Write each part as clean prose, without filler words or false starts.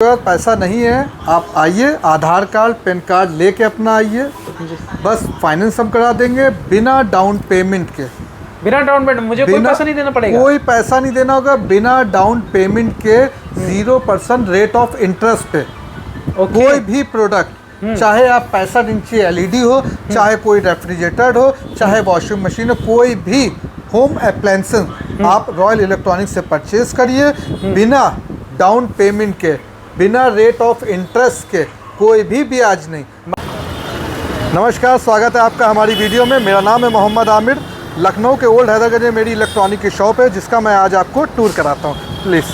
अगर पैसा नहीं है आप आइए, आधार कार्ड पैन कार्ड लेके अपना आइए, बस फाइनेंस हम करा देंगे बिना डाउन पेमेंट के। बिना डाउन पेमेंट मुझे कोई पैसा नहीं देना पड़ेगा? कोई पैसा नहीं देना होगा, बिना डाउन पेमेंट के 0% रेट ऑफ इंटरेस्ट पे। कोई भी प्रोडक्ट, चाहे आप 65 इंची LED हो, चाहे कोई रेफ्रिजरेटर हो, चाहे वॉशिंग मशीन हो, कोई भी होम अप्लायंसेस आप रॉयल इलेक्ट्रॉनिक्स से परचेज करिए बिना डाउन पेमेंट के, बिना रेट ऑफ इंटरेस्ट के, कोई भी ब्याज नहीं। नमस्कार, स्वागत है आपका हमारी वीडियो में। मेरा नाम है मोहम्मद आमिर। लखनऊ के ओल्ड हैदरगंज में मेरी इलेक्ट्रॉनिक की शॉप है, जिसका मैं आज आपको टूर कराता हूँ। प्लीज़,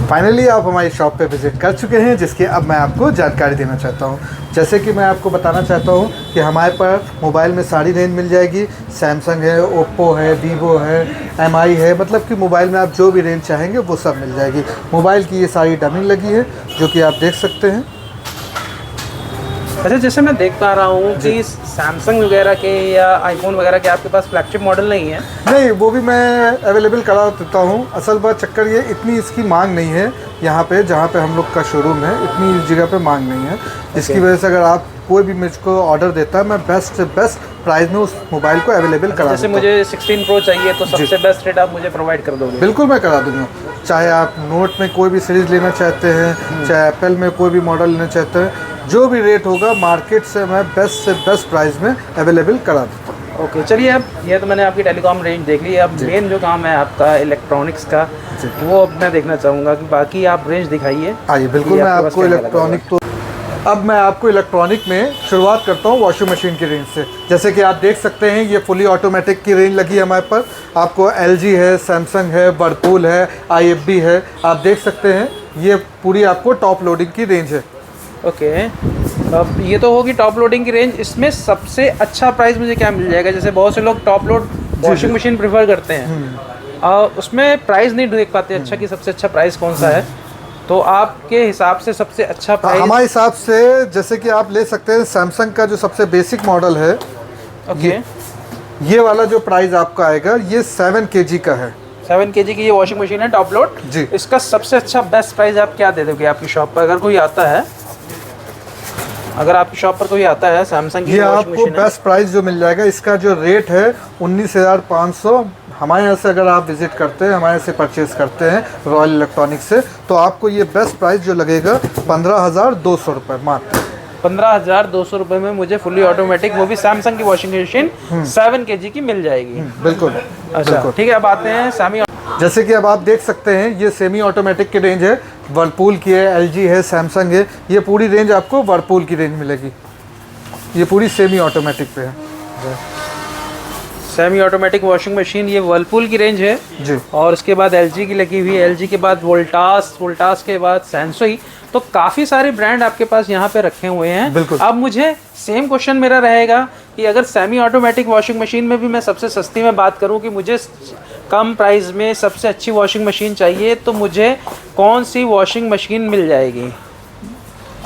फाइनली आप हमारी शॉप पे विज़िट कर चुके हैं, जिसकी अब मैं आपको जानकारी देना चाहता हूँ। जैसे कि मैं आपको बताना चाहता हूँ कि हमारे पर मोबाइल में सारी रेंज मिल जाएगी। सैमसंग है, ओप्पो है, वीवो है, MI है, मतलब कि मोबाइल में आप जो भी रेंज चाहेंगे वो सब मिल जाएगी। मोबाइल की ये सारी डमिंग लगी है, जो कि आप देख सकते हैं। अच्छा, जैसे मैं देख पा रहा हूँ कि सैमसंग वगैरह के या आईफोन वगैरह के आपके पास फ्लैगशिप मॉडल नहीं है? नहीं, वो भी मैं अवेलेबल करा देता हूँ। असल बात चक्कर ये, इतनी इसकी मांग नहीं है यहाँ पे, जहाँ पे हम लोग का शोरूम है, इतनी इस जगह पे मांग नहीं है, जिसकी वजह से अगर आप कोई भी मुझको ऑर्डर देता है, मैं बेस्ट से बेस्ट प्राइस में उस मोबाइल को अवेलेबल करा। जैसे मुझे 16 प्रो चाहिए तो सबसे बेस्ट रेट आप मुझे प्रोवाइड कर दोगे? बिल्कुल, मैं करा दूँगा। चाहे आप नोट में कोई भी सीरीज़ लेना चाहते हैं, चाहे एप्पल में कोई भी मॉडल लेना चाहते हैं, जो भी रेट होगा मार्केट से मैं बेस्ट से बेस्ट प्राइस में अवेलेबल करा देता हूँ। ओके, चलिए अब ये तो मैंने आपकी टेलीकॉम रेंज देख ली है। अब मेन जो काम है आपका इलेक्ट्रॉनिक्स का, वो अब मैं देखना चाहूँगा कि बाकी आप रेंज दिखाइए। आइए, बिल्कुल, मैं आपको इलेक्ट्रॉनिक तो अब मैं आपको इलेक्ट्रॉनिक में शुरुआत करता हूँ वॉशिंग मशीन की रेंज से। जैसे कि आप देख सकते हैं, ये फुली ऑटोमेटिक की रेंज लगी है हमारे पर। आपको LG है, सैमसंग है, वर्लपूल है, IFB है, आप देख सकते हैं। ये पूरी आपको टॉप लोडिंग की रेंज है। ओके, अब ये तो होगी टॉप लोडिंग की रेंज। इसमें सबसे अच्छा प्राइस मुझे क्या मिल जाएगा? जैसे बहुत से लोग top load washing machine prefer करते हैं, उसमें प्राइस नहीं देख पाते अच्छा कि सबसे अच्छा प्राइस कौन सा है। तो आपके हिसाब से सबसे अच्छा प्राइस? हमारे हिसाब से जैसे कि आप ले सकते हैं सैमसंग का जो सबसे बेसिक मॉडल है। ओके, ये वाला जो प्राइस आपका आएगा, ये 7 kg का है। 7 kg की ये वॉशिंग मशीन है टॉप लोड जी। इसका सबसे अच्छा बेस्ट प्राइस आप क्या दे दोगे आपकी शॉप पर? अगर कोई आता है, अगर आपकी शॉप पर कोई आता है सैमसंग की, ये आपको बेस्ट प्राइस जो मिल जाएगा, इसका जो रेट है 19,500। हमारे यहाँ से अगर आप विजिट करते हैं, हमारे से परचेज करते हैं रॉयल इलेक्ट्रॉनिक्स से, तो आपको ये बेस्ट प्राइस जो लगेगा 15,200 रुपये मात्र। 15,200 रुपये में मुझे फुली ऑटोमेटिक, वो भी सैमसंग की वॉशिंग मशीन 7 kg की मिल जाएगी। बिल्कुल। अच्छा, ठीक है, अब आते हैं सेमी। जैसे कि अब आप देख सकते हैं, ये सेमी ऑटोमेटिक की रेंज है। वर्लपूल की है, LG है, सैमसंग है। ये पूरी रेंज आपको वर्लपूल की रेंज मिलेगी। ये पूरी सेमी ऑटोमेटिक पे है। सेमी ऑटोमेटिक वॉशिंग मशीन, ये वर्लपूल की रेंज है जी। और उसके बाद LG की लगी हुई है, LG के बाद वोल्टास के बाद सैनसोई। तो काफ़ी सारे ब्रांड आपके पास यहाँ पे रखे हुए हैं। बिल्कुल। अब मुझे सेम क्वेश्चन मेरा रहेगा कि अगर सेमी ऑटोमेटिक वॉशिंग मशीन में भी मैं सबसे सस्ती में बात करूँ कि मुझे कम प्राइस में सबसे अच्छी वॉशिंग मशीन चाहिए, तो मुझे कौन सी वॉशिंग मशीन मिल जाएगी?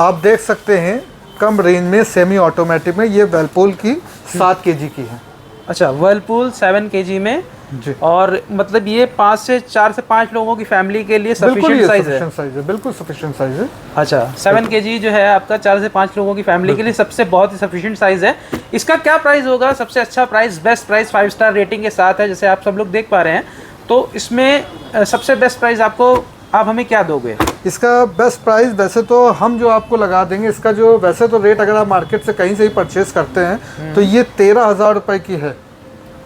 आप देख सकते हैं कम रेंज में सेमी ऑटोमेटिक में ये वर्लपूल की 7 kg की है। अच्छा, वर्लपूल 7 kg में जी। और मतलब ये 4 से 5 लोगों की फैमिली के लिए सफिशिएंट साइज है? बिल्कुल सफिशिएंट साइज है। अच्छा, 7 kg जो है आपका 4 से 5 लोगों की फैमिली के लिए सबसे बहुत ही सफिशिएंट साइज है। इसका क्या प्राइस होगा? सबसे अच्छा price, best price 5 star rating के साथ है, जैसे आप सब लोग देख पा रहे हैं। तो इसमें सबसे बेस्ट प्राइस आप हमें क्या दोगे? इसका बेस्ट प्राइस वैसे तो हम जो आपको लगा देंगे, इसका जो वैसे तो रेट अगर आप मार्केट से कहीं से ही परचेज करते हैं तो ये 13,000 रुपये की है।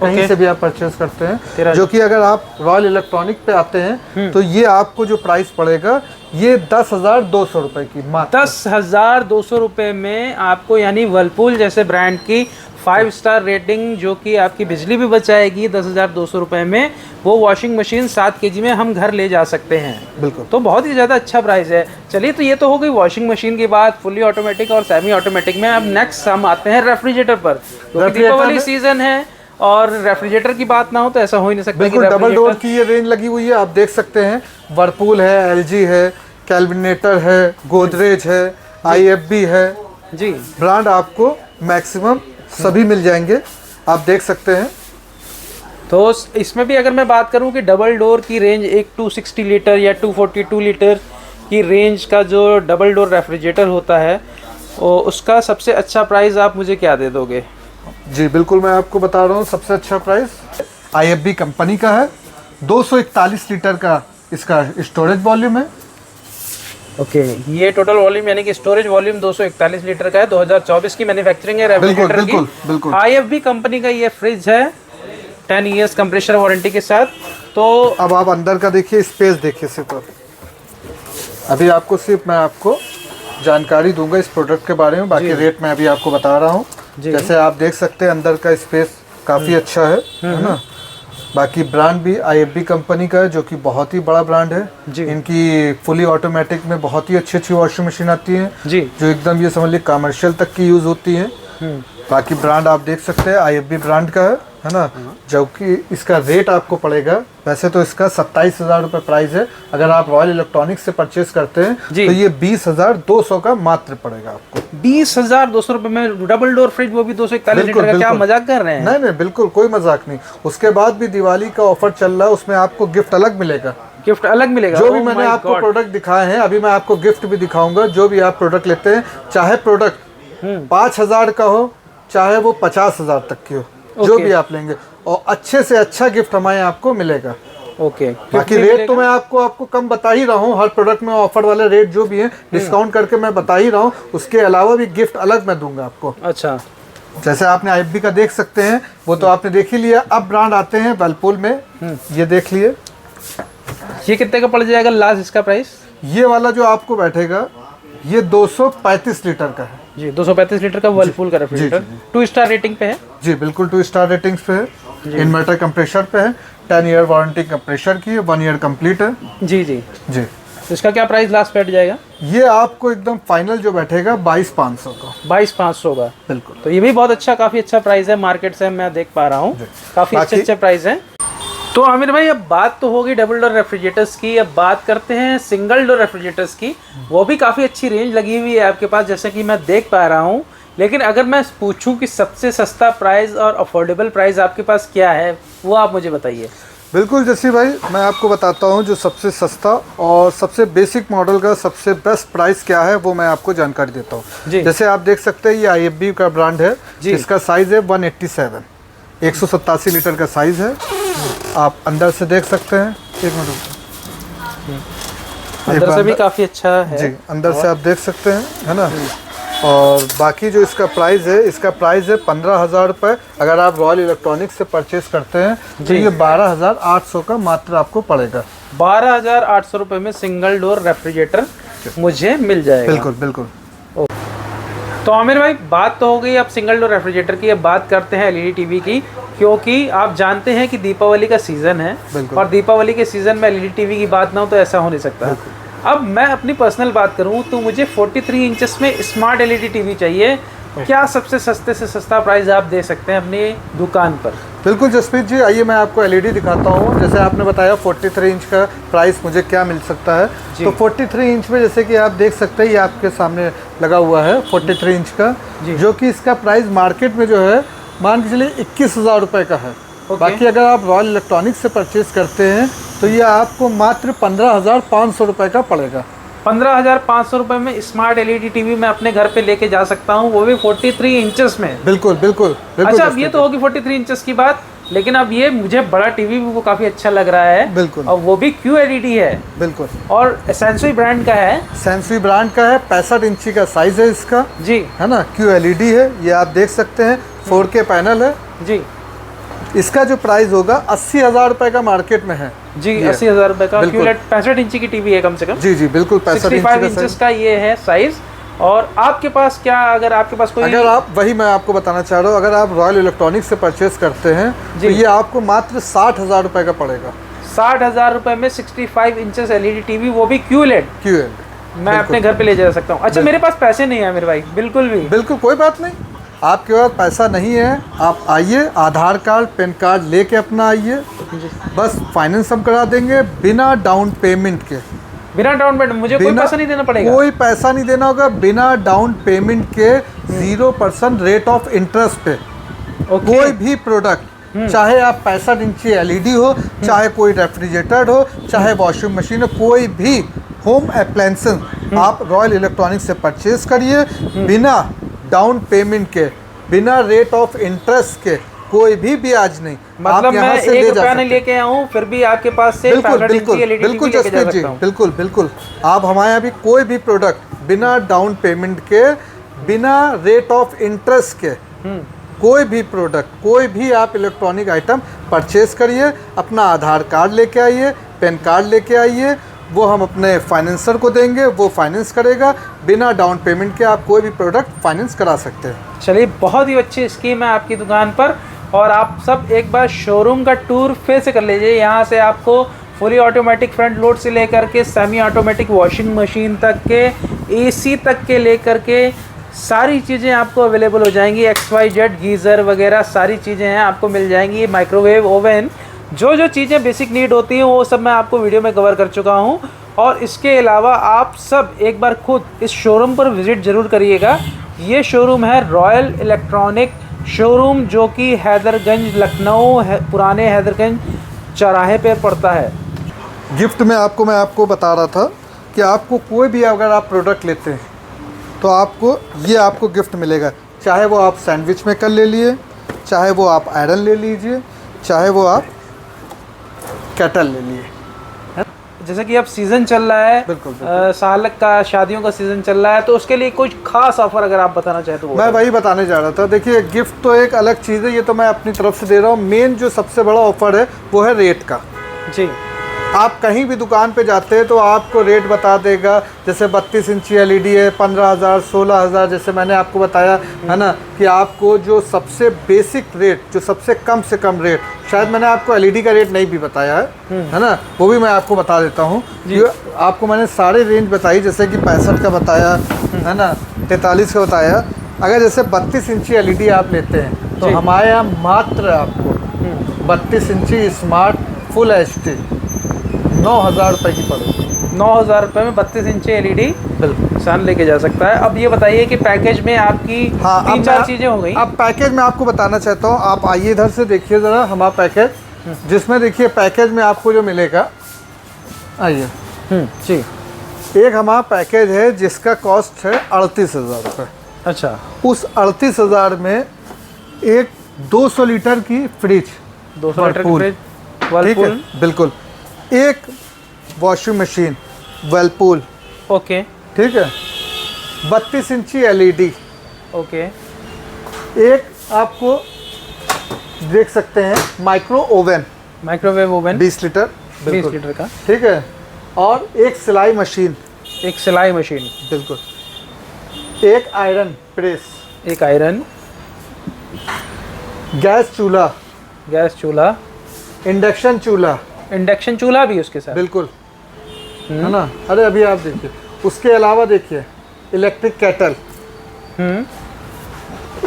कहीं से भी आप परचेज करते हैं, जो कि अगर आप रॉयल इलेक्ट्रॉनिक पे आते हैं तो ये आपको जो प्राइस पड़ेगा, ये 10,200 रुपये की मात्र। 10,200 रुपये में आपको, यानी वर्लपूल जैसे ब्रांड की 5 स्टार रेटिंग, जो कि आपकी बिजली भी बचाएगी, 10,200 रुपये में वो वॉशिंग मशीन 7 kg में हम घर ले जा सकते हैं। बिल्कुल। तो बहुत ही ज़्यादा अच्छा प्राइस है। चलिए, तो ये तो हो गई वॉशिंग मशीन की बात, फुली ऑटोमेटिक और सेमी ऑटोमेटिक में। अब नेक्स्ट हम आते हैं रेफ्रिजरेटर पर, क्योंकि दीपावली सीजन है और रेफ्रिजरेटर की बात ना हो तो ऐसा हो ही नहीं सकता। बिल्कुल, डबल डोर की ये रेंज लगी हुई है। आप देख सकते हैं, वर्लपूल है, LG है, कैलविनेटर है, गोदरेज है, IFB है। जी, ब्रांड आपको मैक्सिमम सभी मिल जाएंगे, आप देख सकते हैं। तो इसमें भी अगर मैं बात करूं कि डबल डोर की रेंज एक 260 लीटर या 242 लीटर की रेंज का जो डबल डोर रेफ्रिजरेटर होता है उसका सबसे अच्छा प्राइस आप मुझे क्या दे दोगे? जी बिल्कुल, मैं आपको बता रहा हूँ सबसे अच्छा प्राइस IFB कंपनी का है। 241 लीटर का इसका स्टोरेज वॉल्यूम है। ओके, ये टोटल वॉल्यूम यानी कि स्टोरेज वॉल्यूम 241 लीटर का है। 2024 की मैन्युफैक्चरिंग है रेफ्रिजरेटर की। बिल्कुल। IFB कंपनी का ये फ्रिज है 10 इयर्स कंप्रेसर वारंटी के साथ। तो अब आप अंदर का देखिए, स्पेस देखिए सिर्फ। अभी आपको सिर्फ मैं आपको जानकारी दूंगा इस प्रोडक्ट के बारे में, बाकी रेट मैं अभी आपको बता रहा हूँ। जैसे आप देख सकते हैं अंदर का स्पेस काफ़ी अच्छा है ना। बाकी ब्रांड भी IFB कंपनी का है, जो कि बहुत ही बड़ा ब्रांड है। इनकी फुली ऑटोमेटिक में बहुत ही अच्छी वॉशिंग मशीन आती है जो एकदम ये समझ लीजिए कमर्शियल तक की यूज़ होती है। बाकी ब्रांड आप देख सकते हैं IFB ब्रांड का है ना। जबकि इसका रेट आपको पड़ेगा, वैसे तो इसका 27,000 रुपये प्राइस है। अगर आप रॉयल इलेक्ट्रॉनिक्स से परचेज करते हैं तो ये 20,200 का मात्र पड़ेगा आपको। 20,200 रुपये में डबल डोर फ्रिज, वो भी 241 लीटर का। क्या मजाक कर रहे हैं? नहीं बिल्कुल कोई मजाक नहीं। उसके बाद भी दिवाली का ऑफर चल रहा है, उसमें आपको गिफ्ट अलग मिलेगा। गिफ्ट अलग मिलेगा? जो भी मैंने आपको प्रोडक्ट दिखाए हैं, अभी मैं आपको गिफ्ट भी दिखाऊंगा। जो भी आप प्रोडक्ट लेते हैं, चाहे प्रोडक्ट 5,000 का हो चाहे वो 50,000 तक की हो, जो भी आप लेंगे, और अच्छे से अच्छा गिफ्ट हमारे आपको मिलेगा। ओके, बाकी रेट तो मैं आपको कम बता ही रहा हूँ। हर प्रोडक्ट में ऑफर वाले रेट जो भी है डिस्काउंट करके मैं बता ही रहा हूँ। उसके अलावा भी गिफ्ट अलग मैं दूंगा आपको। अच्छा, जैसे आपने IFB का देख सकते हैं, वो तो आपने देख ही लिया। अब ब्रांड आते हैं वर्लपूल में, ये देख लिए। ये कितने का पड़ जाएगा लास्ट इसका प्राइस? ये वाला जो आपको बैठेगा ये 235 लीटर का है जी। 235 लीटर का वर्लपूल का रेफ्रिजरेटर 2 स्टार रेटिंग पे है जी। बिल्कुल 2 स्टार रेटिंग्स पे है। इन्वर्टर कंप्रेसर पे है। 10 ईयर वारंटी कंप्रेसर की है, 1 ईयर कंप्लीट है। जी। तो इसका क्या प्राइस लास्ट बैठ जाएगा? ये आपको एकदम फाइनल जो बैठेगा 22,500 का। 22,500 का, बिल्कुल। तो ये भी बहुत अच्छा, काफी अच्छा प्राइस है मार्केट से मैं देख पा रहा हूँ। काफी अच्छे प्राइस है। तो आमिर भाई, अब बात तो होगी डबल डोर रेफ्रिजरेटर्स की, अब बात करते हैं सिंगल डोर रेफ्रिजरेटर्स की। वो भी काफ़ी अच्छी रेंज लगी हुई है आपके पास, जैसे कि मैं देख पा रहा हूँ। लेकिन अगर मैं पूछूं कि सबसे सस्ता प्राइस और अफोर्डेबल प्राइस आपके पास क्या है, वो आप मुझे बताइए। बिल्कुल जसी भाई, मैं आपको बताता हूँ जो सबसे सस्ता और सबसे बेसिक मॉडल का सबसे बेस्ट प्राइस क्या है, वो मैं आपको जानकारी देता हूँ। जैसे आप देख सकते हैं ये IFB का ब्रांड है, इसका साइज़ है 187, 187 लीटर का साइज़ है। आप अंदर से देख सकते हैं, एक मिनट, अंदर से भी काफ़ी अच्छा है जी। अंदर से आप देख सकते हैं, है ना। और बाकी जो इसका प्राइस है, इसका प्राइस है 15,000 रुपये। अगर आप रॉयल इलेक्ट्रॉनिक्स से परचेज करते हैं तो ये 12,800 का मात्र आपको पड़ेगा। 12,800 रुपये में सिंगल डोर रेफ्रिजरेटर मुझे मिल जाएगा। बिल्कुल। तो आमिर भाई, बात तो हो गई अब सिंगल डोर रेफ्रिजरेटर की। अब बात करते हैं LED टीवी की, क्योंकि आप जानते हैं कि दीपावली का सीज़न है और दीपावली के सीज़न में LED टीवी की बात ना हो तो ऐसा हो नहीं सकता। अब मैं अपनी पर्सनल बात करूं तो मुझे 43 इंचेस में स्मार्ट LED टीवी चाहिए। क्या सबसे सस्ते से सस्ता प्राइस आप दे सकते हैं अपनी दुकान पर? बिल्कुल जसप्रीत जी, आइए मैं आपको LED दिखाता हूँ। जैसे आपने बताया 43 इंच का प्राइस मुझे क्या मिल सकता है, तो 43 इंच में जैसे कि आप देख सकते हैं, ये आपके सामने लगा हुआ है 43 इंच का, जो कि इसका प्राइस मार्केट में जो है मान के चलिए 21,000 रुपये का है। बाकी अगर आप रॉयल इलेक्ट्रॉनिक्स से परचेज करते हैं तो ये आपको मात्र 15,500 रुपये का पड़ेगा। 15,500 रुपये में स्मार्ट LED टीवी मैं अपने घर पे लेके जा सकता हूँ, वो भी 43 इंचेस में। बिल्कुल। अच्छा, अब ये तो होगी 43 इंचेस की बात, लेकिन अब ये मुझे बड़ा टीवी भी वो काफ़ी अच्छा लग रहा है। बिल्कुल। और वो भी QLED है। बिल्कुल। और सेंसुई ब्रांड का है। सेंसुई ब्रांड का है, 65 इंची का साइज़ है इसका जी, है ना। QLED है, ये आप देख सकते हैं, 4K पैनल है जी। इसका जो प्राइस होगा 80,000 रुपये का मार्केट में है जी। 80,000 रुपये का QLED 65 इंची की टीवी है कम से कम। जी बिल्कुल। 65 इंचेस का ये है साइज। और आपके पास क्या, अगर आपके पास कोई, अगर आप, वही मैं आपको बताना चाह रहा हूँ, अगर आप रॉयल इलेक्ट्रॉनिक्स से परचेज करते हैं तो ये आपको मात्र 60,000 रुपये का पड़ेगा। 60,000 रुपये में 65 इंचेस LED टीवी, वो भी QLED मैं अपने घर पे ले जा सकता हूँ। अच्छा, मेरे पास पैसे नहीं है मेरे भाई, बिल्कुल भी। बिल्कुल कोई बात नहीं, आपके पास पैसा नहीं है, आप आइए, आधार कार्ड पैन कार्ड लेके अपना आइए, बस फाइनेंस हम करा देंगे बिना डाउन पेमेंट के। बिना डाउन पेमेंट मुझे कोई पैसा नहीं देना पड़ेगा? कोई पैसा नहीं देना होगा, बिना डाउन पेमेंट के 0% रेट ऑफ इंटरेस्ट पे कोई भी प्रोडक्ट, चाहे आप 65 इंची LED हो, चाहे कोई रेफ्रिजरेटर हो, चाहे वॉशिंग मशीन हो, कोई भी होम अप्लायंसेस आप रॉयल इलेक्ट्रॉनिक्स से परचेज करिए बिना डाउन पेमेंट के, बिना रेट ऑफ इंटरेस्ट के, कोई भी ब्याज नहीं। मतलब मैं 1 रुपया नहीं लेके आऊँ फिर भी आपके पास से बिल्कुल जसप्रीत जी, बिल्कुल आप हमारे यहाँ भी कोई भी प्रोडक्ट बिना डाउन पेमेंट के, बिना रेट ऑफ इंटरेस्ट के, कोई भी प्रोडक्ट, कोई भी आप इलेक्ट्रॉनिक आइटम परचेज करिए, अपना आधार कार्ड लेके आइए, पैन कार्ड लेके आइए, वो हम अपने फाइनेंसर को देंगे, वो फाइनेंस करेगा। बिना डाउन पेमेंट के आप कोई भी प्रोडक्ट फाइनेंस करा सकते हैं। चलिए, बहुत ही अच्छी स्कीम है आपकी दुकान पर, और आप सब एक बार शोरूम का टूर फिर से कर लीजिए। यहाँ से आपको फुली ऑटोमेटिक फ्रंट लोड से लेकर के सेमी ऑटोमेटिक वॉशिंग मशीन तक के, एसी तक के लेकर के सारी चीज़ें आपको अवेलेबल हो जाएंगी। XYZ गीज़र वगैरह सारी चीज़ें हैं आपको मिल जाएंगी। माइक्रोवेव ओवन, जो चीज़ें बेसिक नीड होती हैं वो सब मैं आपको वीडियो में कवर कर चुका हूँ। और इसके अलावा आप सब एक बार खुद इस शोरूम पर विज़िट ज़रूर करिएगा। ये शोरूम है रॉयल इलेक्ट्रॉनिक शोरूम, जो कि हैदरगंज लखनऊ पुराने हैदरगंज चौराहे पे पड़ता है। गिफ्ट में मैं आपको बता रहा था कि आपको कोई भी अगर आप प्रोडक्ट लेते हैं तो आपको गिफ्ट मिलेगा। चाहे वो आप सैंडविच में कर ले लिए, चाहे वो आप आयरन ले लीजिए, चाहे वो आप केटल ले लिए। जैसे कि अब सीज़न चल रहा है, बिल्कुल। साल का शादियों का सीज़न चल रहा है, तो उसके लिए कुछ खास ऑफर अगर आप बताना चाहें तो। मैं वही बताने जा रहा था। देखिए, गिफ्ट तो एक अलग चीज़ है, ये तो मैं अपनी तरफ से दे रहा हूँ। मेन जो सबसे बड़ा ऑफर है वो है रेट का। जी, आप कहीं भी दुकान पे जाते हैं तो आपको रेट बता देगा। जैसे 32 इंची LED है 15,000 16,000, जैसे मैंने आपको बताया है ना, कि आपको जो सबसे बेसिक रेट, जो सबसे कम से कम रेट, शायद मैंने आपको LED का रेट नहीं भी बताया है ना, वो भी मैं आपको बता देता हूँ। आपको मैंने सारे रेंज बताई, जैसे कि 65 का बताया है ना, 43 का बताया। अगर जैसे 32 इंची LED आप लेते हैं तो हमारे यहाँ मात्र आपको 32 इंची स्मार्ट फुल HD 9,000 रुपये की पड़ेगी। 9,000 रुपये में 32 इंची LED बिल्कुल इंसान लेके जा सकता है। अब ये बताइए कि पैकेज में आपकी 3-4 चीज़ें हो गई। अब पैकेज में आपको बताना चाहता हूँ। आप आइए इधर से देखिए ज़रा हमारा पैकेज, जिसमें देखिए पैकेज में आपको जो मिलेगा, आइए जी, एक हमारा पैकेज है जिसका कॉस्ट है 38,000 रुपये। अच्छा, उस 38,000 में एक 200 लीटर की फ्रिज, 200 लीटर की फ्रिज ठीक है, वर्लपूल, बिल्कुल, एक वॉशिंग मशीन वर्लपूल, ओके, ठीक है, 32 इंची LED, ओके, एक आपको देख सकते हैं माइक्रोवेव ओवन 20 लीटर, 20 लीटर का, ठीक है, और एक सिलाई मशीन, एक सिलाई मशीन, बिल्कुल, एक आयरन प्रेस, एक आयरन, गैस चूल्हा, इंडक्शन चूल्हा भी उसके साथ, बिल्कुल, है ना। अरे अभी आप देखिए, उसके अलावा देखिए इलेक्ट्रिक केटल,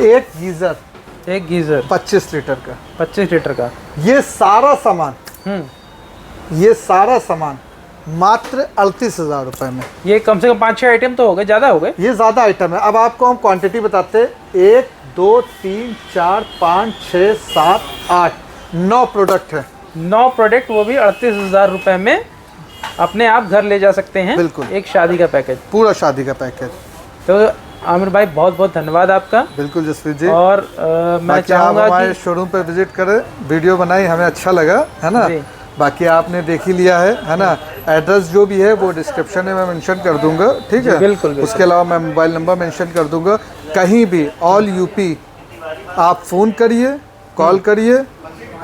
एक गीज़र 25 लीटर का, ये सारा सामान मात्र 38,000 रुपये में। ये कम से कम 5-6 आइटम तो हो गए, ज़्यादा हो गए, ये ज़्यादा आइटम है। अब आपको हम क्वांटिटी बताते हैं, 1 2 3 4 5 6 7 8 9 प्रोडक्ट है। 9 प्रोडक्ट, वो भी 38,000 रुपये में अपने आप घर ले जा सकते हैं। बिल्कुल, एक शादी का पैकेज, पूरा शादी का पैकेज। तो आमिर भाई बहुत बहुत धन्यवाद आपका। बिल्कुल जसप्रीत जी, और मैं चाहूँगा कि हमारे शोरूम पर विजिट करें, वीडियो बनाई, हमें अच्छा लगा, है ना। बाकी आपने देख ही लिया है ना। एड्रेस जो भी है वो डिस्क्रिप्शन में मैं मेंशन कर दूंगा, ठीक है, बिल्कुल। उसके अलावा मैं मोबाइल नंबर मेंशन कर दूंगा। कहीं भी ऑल यूपी आप फ़ोन करिए, कॉल करिए,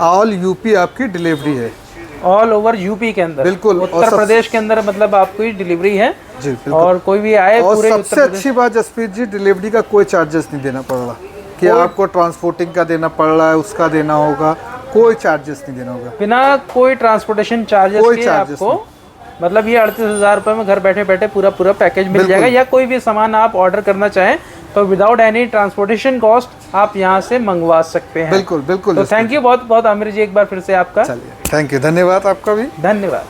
ऑल यूपी आपकी डिलीवरी है, ऑल ओवर यूपी के अंदर, बिल्कुल, उत्तर प्रदेश के अंदर मतलब आपकी डिलीवरी है जी, बिल्कुल। और कोई भी आए, और पूरे सबसे अच्छी बात जसप्रीत जी, डिलीवरी का कोई चार्जेस नहीं देना पड़ रहा कि आपको ट्रांसपोर्टिंग का देना पड़ रहा है, उसका देना होगा, कोई चार्जेस नहीं देना होगा, बिना कोई ट्रांसपोर्टेशन चार्जेस के आपको, मतलब ये 38,000 रुपये में घर बैठे बैठे पूरा पैकेज मिल जाएगा। या कोई भी सामान आप ऑर्डर करना चाहें तो विदाउट एनी ट्रांसपोर्टेशन कॉस्ट आप यहाँ से मंगवा सकते हैं। बिल्कुल बिल्कुल। तो थैंक यू बहुत बहुत आमिर जी, एक बार फिर से आपका चलिए, थैंक यू, धन्यवाद आपका भी, धन्यवाद।